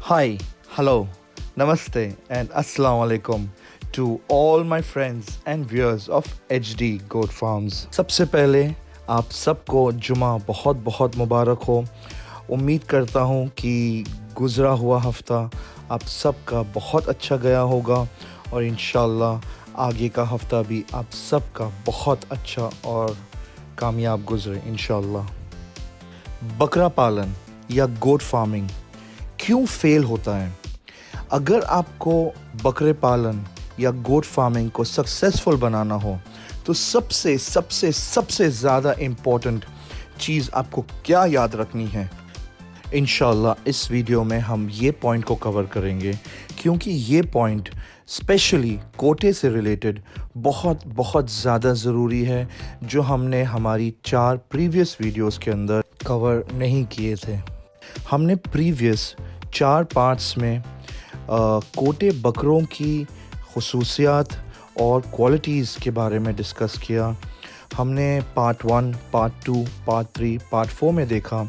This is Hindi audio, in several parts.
Hi, hello, namaste, and assalamu alaikum to all my friends and viewers of HD Goat Farms. सबसे पहले आप सबको जुमा बहुत बहुत मुबारक हो। उम्मीद करता हूँ कि गुज़रा हुआ हफ़्ता आप सबका बहुत अच्छा गया होगा और इंशाल्लाह आगे का हफ़्ता भी आप सबका बहुत अच्छा और कामयाब गुज़रे इंशाल्लाह। बकरा पालन या गोट फार्मिंग क्यों फेल होता है? अगर आपको बकरे पालन या गोट फार्मिंग को सक्सेसफुल बनाना हो तो सबसे सबसे सबसे ज़्यादा इम्पोर्टेंट चीज़ आपको क्या याद रखनी है? इंशाल्लाह इस वीडियो में हम ये पॉइंट को कवर करेंगे क्योंकि ये पॉइंट स्पेशली कोटे से रिलेटेड बहुत बहुत ज़्यादा ज़रूरी है, जो हमने हमारी 4 प्रीवियस वीडियोस के अंदर कवर नहीं किए थे। हमने प्रीवियस 4 पार्ट्स में कोटे बकरों की खुसूसियात और क्वालिटीज़ के बारे में डिस्कस किया। हमने पार्ट 1, पार्ट 2, पार्ट 3, पार्ट 4 में देखा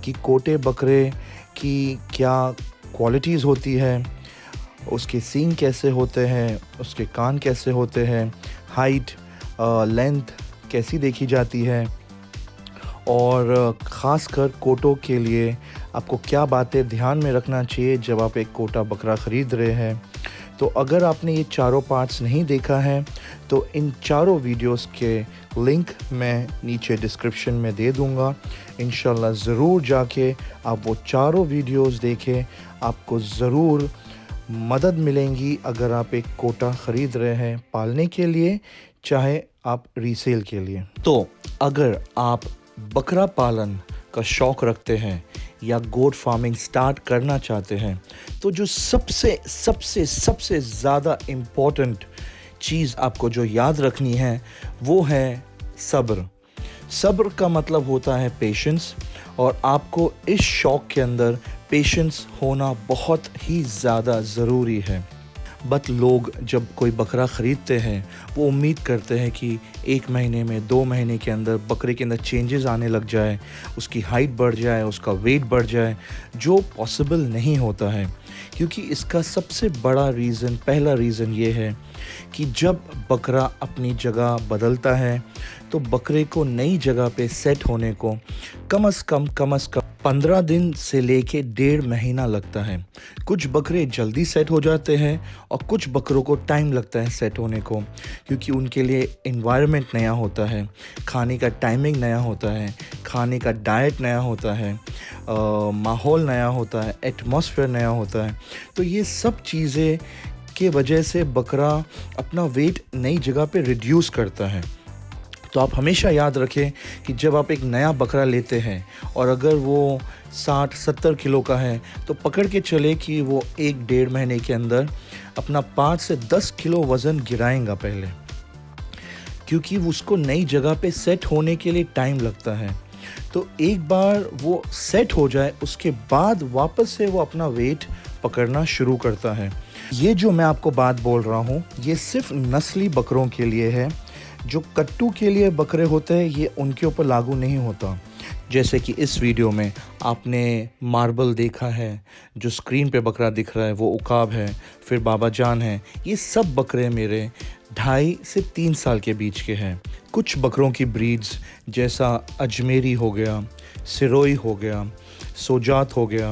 कि कोटे बकरे की क्या क्वालिटीज़ होती है, उसके सींग कैसे होते हैं, उसके कान कैसे होते हैं, हाइट लेंथ कैसी देखी जाती है और ख़ासकर कोटों के लिए आपको क्या बातें ध्यान में रखना चाहिए जब आप एक कोटा बकरा ख़रीद रहे हैं। तो अगर आपने ये चारों पार्ट्स नहीं देखा है तो इन चारों वीडियोस के लिंक मैं नीचे डिस्क्रिप्शन में दे दूँगा। इंशाल्लाह ज़रूर जाके आप वो चारों वीडियोस देखें, आपको ज़रूर मदद मिलेंगी अगर आप एक कोटा ख़रीद रहे हैं पालने के लिए, चाहे आप रीसेल के लिए। तो अगर आप बकरा पालन का शौक़ रखते हैं या गोट फार्मिंग स्टार्ट करना चाहते हैं तो जो सबसे सबसे सबसे ज़्यादा इम्पोर्टेंट चीज़ आपको जो याद रखनी है वो है सब्र। सब्र का मतलब होता है पेशेंस, और आपको इस शौक़ के अंदर पेशेंस होना बहुत ही ज़्यादा ज़रूरी है। बट लोग जब कोई बकरा ख़रीदते हैं वो उम्मीद करते हैं कि 1 महीने में 2 महीने के अंदर बकरे के अंदर चेंजेस आने लग जाए, उसकी हाइट बढ़ जाए, उसका वेट बढ़ जाए, जो पॉसिबल नहीं होता है। क्योंकि इसका सबसे बड़ा रीज़न, पहला रीज़न ये है कि जब बकरा अपनी जगह बदलता है तो बकरे को नई जगह पे सेट होने को कम से कम 15 दिन से लेके 1.5 महीना लगता है। कुछ बकरे जल्दी सेट हो जाते हैं और कुछ बकरों को टाइम लगता है सेट होने को, क्योंकि उनके लिए एनवायरनमेंट नया होता है, खाने का टाइमिंग नया होता है, खाने का डाइट नया होता है, माहौल नया होता है, एटमॉस्फेयर नया होता है। तो ये सब चीज़ें के वजह से बकरा अपना वेट नई जगह पे रिड्यूस करता है। तो आप हमेशा याद रखें कि जब आप एक नया बकरा लेते हैं और अगर वो 60-70 किलो का है तो पकड़ के चले कि वो 1-1.5 महीने के अंदर अपना 5 से 10 किलो वज़न गिराएगा पहले, क्योंकि उसको नई जगह पे सेट होने के लिए टाइम लगता है। तो एक बार वो सेट हो जाए उसके बाद वापस से वो अपना वेट पकड़ना शुरू करता है। ये जो मैं आपको बात बोल रहा हूँ ये सिर्फ नस्ली बकरों के लिए है। जो कट्टू के लिए बकरे होते हैं ये उनके ऊपर लागू नहीं होता। जैसे कि इस वीडियो में आपने मार्बल देखा है, जो स्क्रीन पे बकरा दिख रहा है वो उकाब है, फिर बाबा जान है। ये सब बकरे मेरे 2.5 से 3 साल के बीच के हैं। कुछ बकरों की ब्रीड्स जैसा अजमेरी हो गया, सिरोही हो गया, सोजात हो गया,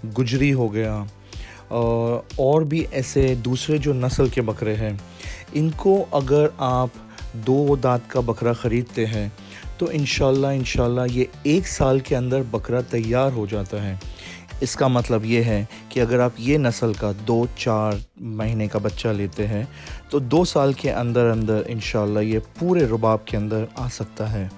गुजरी हो गया, और भी ऐसे दूसरे जो नस्ल के बकरे हैं, इनको अगर आप 2 दांत का बकरा ख़रीदते हैं तो इंशाल्लाह ये 1 साल के अंदर बकरा तैयार हो जाता है। इसका मतलब ये है कि अगर आप ये नस्ल का 2-4 महीने का बच्चा लेते हैं तो 2 साल के अंदर अंदर इंशाल्लाह ये पूरे रुबाब के अंदर आ सकता है।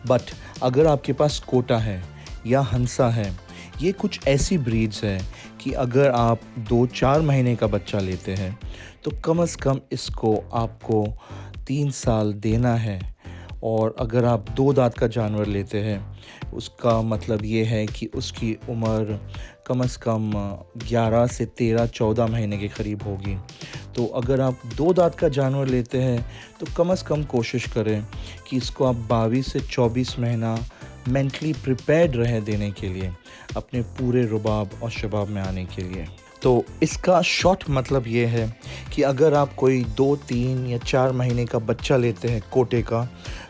बट अगर आपके पास कोटा है या हंसा है, ये कुछ ऐसी ब्रीड्स हैं कि अगर आप 2-4 महीने का बच्चा लेते हैं तो कम से कम इसको आपको 3 साल देना है। और अगर आप 2 दांत का जानवर लेते हैं उसका मतलब ये है कि उसकी उम्र कम से कम 11 से 13-14 महीने के करीब होगी। तो अगर आप 2 दांत का जानवर लेते हैं तो कम से कम कोशिश करें कि इसको आप 22 से 24 महीना मेंटली प्रिपेयर्ड रहे देने के लिए, अपने पूरे रुबाब और शबाब में आने के लिए। तो इसका शॉर्ट मतलब ये है कि अगर आप कोई 2, 3 या 4 महीने का बच्चा लेते हैं कोटे का,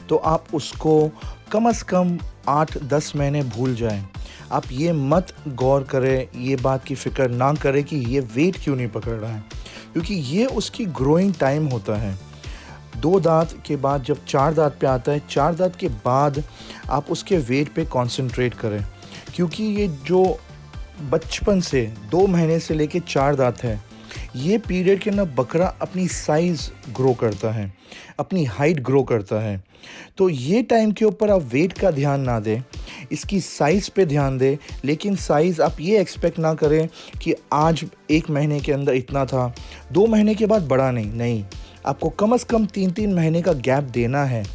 तो आप उसको कम से कम 8-10 महीने भूल जाएं। आप ये मत गौर करें, ये बात की फ़िक्र ना करें कि ये वेट क्यों नहीं पकड़ रहा है, क्योंकि ये उसकी ग्रोइंग टाइम होता है। 2 दाँत के बाद जब 4 दाँत पे आता है, 4 दाँत के बाद आप उसके वेट पे कंसंट्रेट करें, क्योंकि ये जो बचपन से 2 महीने से लेके 4 दाँत है, ये पीरियड के अंदर बकरा अपनी साइज़ ग्रो करता है, अपनी हाइट ग्रो करता है। तो ये टाइम के ऊपर आप वेट का ध्यान ना दें, इसकी साइज़ पे ध्यान दें, लेकिन साइज़ आप ये एक्सपेक्ट ना करें कि आज 1 महीने के अंदर इतना था, 2 महीने के बाद बढ़ा नहीं, आपको कम से कम 3-3 महीने का गैप देना है।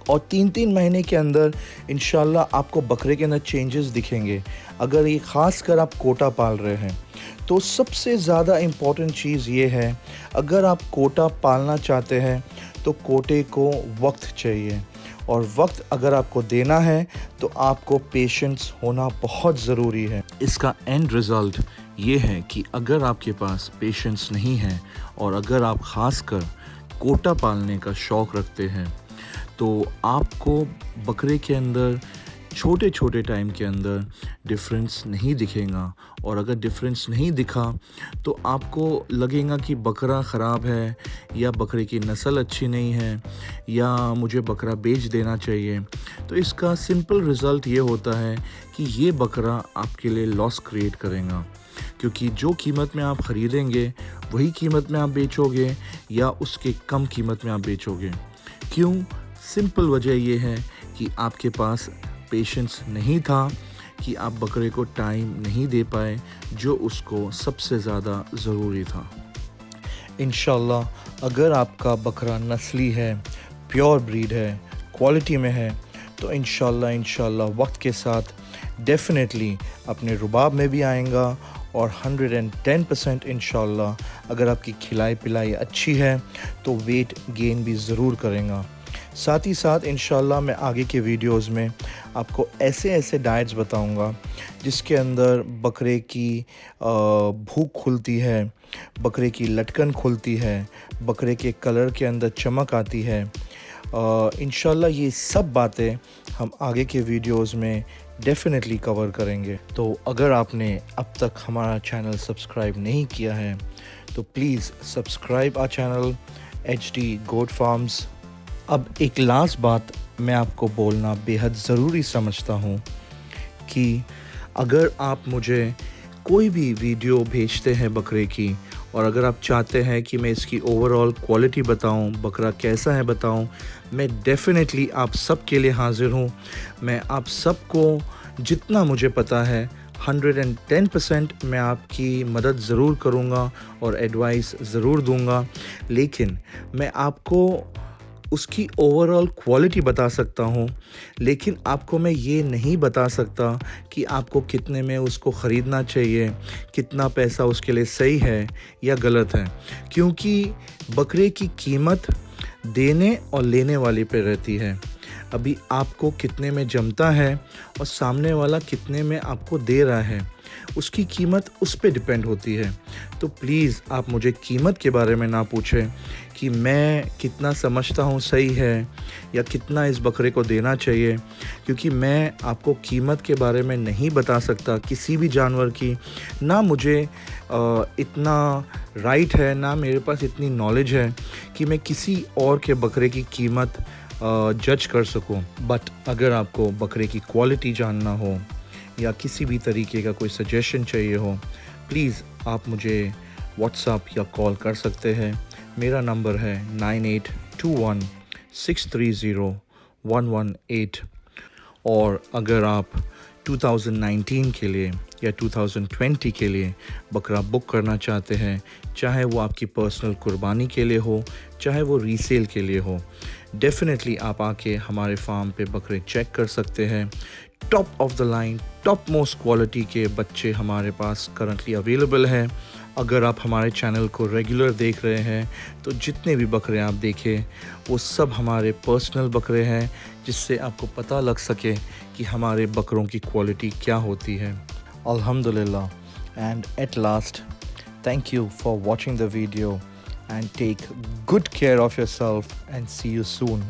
और 3-3 महीने के अंदर इंशाल्लाह आपको बकरे के अंदर चेंजेस दिखेंगे। अगर ये ख़ास कर आप कोटा पाल रहे हैं, तो सबसे ज़्यादा इम्पॉर्टेंट चीज़ ये है, अगर आप कोटा पालना चाहते हैं तो कोटे को वक्त चाहिए, और वक्त अगर आपको देना है तो आपको पेशेंस होना बहुत ज़रूरी है। इसका एंड रिज़ल्ट ये है कि अगर आपके पास पेशेंस नहीं है और अगर आप ख़ास कर कोटा पालने का शौक़ रखते हैं, तो आपको बकरे के अंदर छोटे छोटे टाइम के अंदर डिफरेंस नहीं दिखेगा। और अगर डिफरेंस नहीं दिखा तो आपको लगेगा कि बकरा ख़राब है, या बकरे की नस्ल अच्छी नहीं है, या मुझे बकरा बेच देना चाहिए। तो इसका सिंपल रिज़ल्ट ये होता है कि ये बकरा आपके लिए लॉस क्रिएट करेगा, क्योंकि जो कीमत में आप ख़रीदेंगे वही कीमत में आप बेचोगे, या उसके कम कीमत में आप बेचोगे। क्यों? सिंपल वजह ये है कि आपके पास पेशेंस नहीं था, कि आप बकरे को टाइम नहीं दे पाए जो उसको सबसे ज़्यादा ज़रूरी था। इंशाल्लाह अगर आपका बकरा नस्ली है, प्योर ब्रीड है, क्वालिटी में है, तो इंशाल्लाह वक्त के साथ डेफिनेटली अपने रुबाब में भी आएगा, और 110% इंशाल्लाह अगर आपकी खिलाई पिलाई अच्छी है तो वेट गेन भी ज़रूर करेगा। साथ ही साथ इंशाल्लाह मैं आगे के वीडियोस में आपको ऐसे डाइट्स बताऊंगा जिसके अंदर बकरे की भूख खुलती है, बकरे की लटकन खुलती है, बकरे के कलर के अंदर चमक आती है। इंशाल्लाह ये सब बातें हम आगे के वीडियोस में डेफिनेटली कवर करेंगे। तो अगर आपने अब तक हमारा चैनल सब्सक्राइब नहीं किया है तो please subscribe our channel HD goat farms. अब एक लास्ट बात मैं आपको बोलना बेहद ज़रूरी समझता हूँ कि अगर आप मुझे कोई भी वीडियो भेजते हैं बकरे की, और अगर आप चाहते हैं कि मैं इसकी ओवरऑल क्वालिटी बताऊं, बकरा कैसा है बताऊं, मैं डेफिनेटली आप सब के लिए हाज़िर हूं। मैं आप सबको जितना मुझे पता है 110% मैं आपकी मदद ज़रूर करूंगा और एडवाइस ज़रूर दूंगा, लेकिन मैं आपको उसकी ओवरऑल क्वालिटी बता सकता हूँ, लेकिन आपको मैं ये नहीं बता सकता कि आपको कितने में उसको ख़रीदना चाहिए, कितना पैसा उसके लिए सही है या गलत है, क्योंकि बकरे की कीमत देने और लेने वाले पे रहती है। अभी आपको कितने में जमता है और सामने वाला कितने में आपको दे रहा है, उसकी कीमत उस पे डिपेंड होती है। तो प्लीज़ आप मुझे कीमत के बारे में ना पूछें कि मैं कितना समझता हूँ सही है या कितना इस बकरे को देना चाहिए, क्योंकि मैं आपको कीमत के बारे में नहीं बता सकता किसी भी जानवर की। ना मुझे इतना राइट है, ना मेरे पास इतनी नॉलेज है कि मैं किसी और के बकरे की कीमत जज कर सकूं। बट अगर आपको बकरे की क्वालिटी जानना हो या किसी भी तरीके का कोई सजेशन चाहिए हो, प्लीज़ आप मुझे व्हाट्सएप या कॉल कर सकते हैं। मेरा नंबर है 9821630118। और अगर आप 2019 के लिए या 2020 के लिए बकरा बुक करना चाहते हैं, चाहे वो आपकी पर्सनल कुर्बानी के लिए हो, चाहे वो रीसेल के लिए हो, डेफिनेटली आप आके हमारे फार्म पे बकरे चेक कर सकते हैं। Top of the line, top most quality के बच्चे हमारे पास करंटली अवेलेबल हैं। अगर आप हमारे चैनल को रेगुलर देख रहे हैं तो जितने भी बकरे आप देखें वो सब हमारे पर्सनल बकरे हैं, जिससे आपको पता लग सके कि हमारे बकरों की क्वालिटी क्या होती है। अल्हम्दुलिल्लाह, and at last, thank you for watching the video and take good care of yourself and see you soon.